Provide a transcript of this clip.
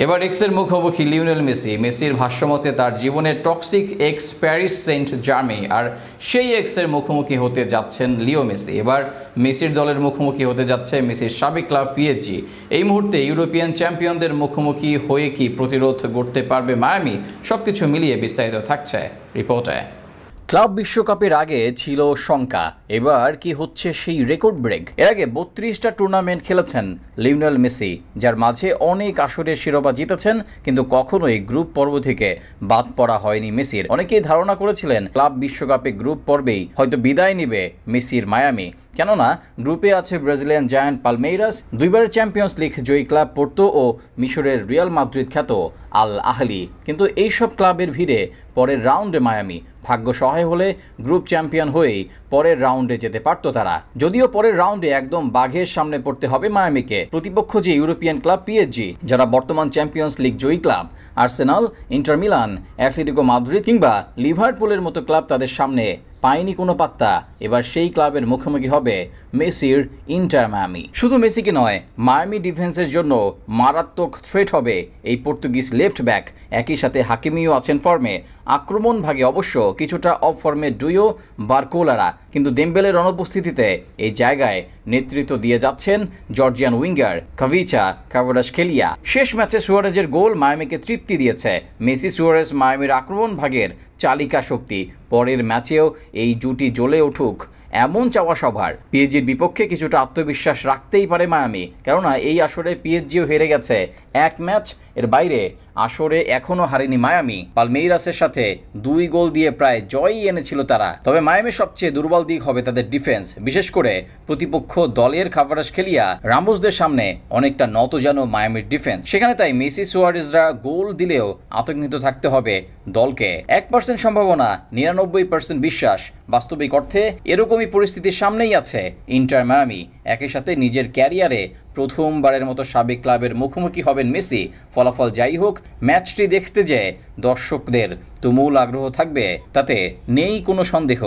এবার এক্সের মুখোমুখি লিওনেল মেসি। মেসির ভাষ্যমতে তার জীবনের toxic ex Paris Saint Germain, আর সেই এক্সের মুখোমুখি হতে যাচ্ছেন লিও মেসি। এবার মেসির দলের মুখোমুখি হতে যাচ্ছে মেসির সাবেক ক্লাব পিএসজি। এই মুহূর্তে ইউরোপিয়ান চ্যাম্পিয়নদের মুখোমুখি হয়ে কি প্রতিরোধ গড়তে পারবে মায়ামি, সবকিছু মিলিয়ে বিস্তারিত থাকছে রিপোর্টে। ক্লাব বিশ্বকাপের আগে ছিল শঙ্কা, এবার কি হচ্ছে সেই রেকর্ড ব্রেক। এর আগে 32টা টুর্নামেন্ট খেলেছেন লিওনেল মেসি, যার মাঝে অনেক আসরের শিরোপা জিতেছেন, কিন্তু কখনোই গ্রুপ পর্ব থেকে বাদ পড়া হয়নি মেসির। অনেকেই ধারণা করেছিলেন ক্লাব বিশ্বকাপে গ্রুপ পর্বেই হয়তো বিদায় নিবে মেসির মায়ামি, কেননা গ্রুপে আছে ব্রাজিলিয়ান জায়ান্ট পালমেইরাস, দুইবারের চ্যাম্পিয়ন্স লিগ জয়ী ক্লাব পোর্তো ও মিশরের রিয়াল মাদ্রিদ খ্যাত আল আহলি। কিন্তু এইসব ক্লাবের ভিড়ে পরের রাউন্ডে মায়ামি ভাগ্য সহায় হলে গ্রুপ চ্যাম্পিয়ন হয়েই পরের রাউন্ডে যেতে পারত তারা। যদিও পরের রাউন্ডে একদম বাঘের সামনে পড়তে হবে মায়ামিকে। প্রতিপক্ষ যে ইউরোপিয়ান ক্লাব পিএসজি, যারা বর্তমান চ্যাম্পিয়ন্স লিগ জয়ী club, Arsenal, Inter Milan, Atletico Madrid কিংবা লিভারপুলের মতো ক্লাব তাদের সামনে পায়নি কোনো পাত্তা। এবার সেই ক্লাবের মুখোমুখি হবে মেসির ইন্টার মায়ামি। শুধু মেসিকে নয়, মায়ামি ডিফেন্সের জন্য মারাত্মক থ্রেট হবে এই পর্তুগিজ লেফট ব্যাক। একই সাথে হাকিমিও আছেন ফর্মে, আক্রমণ ভাগে অবশ্য কিছুটা অফ ফর্মে ডুয়ো বারকোলারা, কিন্তু দেমবেলের অনুপস্থিতিতে এই জায়গায় নেতৃত্ব দিয়ে যাচ্ছেন জর্জিয়ান উইঙ্গার কাভিচা কাভারাশকেলিয়া। শেষ ম্যাচে সুয়ারেজের গোল মায়ামিকে তৃপ্তি দিয়েছে। মেসি সুয়ারেজ মায়ামির আক্রমণ ভাগের চালিকা শক্তি। পরের ম্যাচেও এই জুটি জ্বলে উঠুক এমন চাওয়া সবার। পিএসজির বিপক্ষে কিছুটা আত্মবিশ্বাস রাখতেই পারে মায়ামি, কেননা এই আসরে পিএসজিও হেরে গেছে এক ম্যাচ। এর বাইরে আসরে এখনও হারেনি মায়ামি। পালমেইরাসের সাথে 2 গোল দিয়ে প্রায় জয়ই এনেছিল তারা। তবে মায়ামির সবচেয়ে দুর্বল দিক হবে তাদের ডিফেন্স, বিশেষ করে প্রতিপক্ষ দলের কাভারাশকেলিয়া রামোসদের সামনে অনেকটা নত যেন মায়ামির ডিফেন্স। সেখানে তাই মেসি সুয়ারেজরা গোল দিলেও আতঙ্কিত থাকতে হবে দলকে। 1% সম্ভাবনা, 99% বিশ্বাস। বাস্তবিক অর্থে এরকমই পরিস্থিতির সামনেই আছে ইন্টার মায়ামি। একই সাথে নিজের ক্যারিয়ারে প্রথমবারের মতো সাবেক ক্লাবের মুখোমুখি হবেন মেসি। ফলাফল যাই হোক, ম্যাচটি দেখতে যে দর্শকদের তুমুল আগ্রহ থাকবে তাতে নেই কোনো সন্দেহ।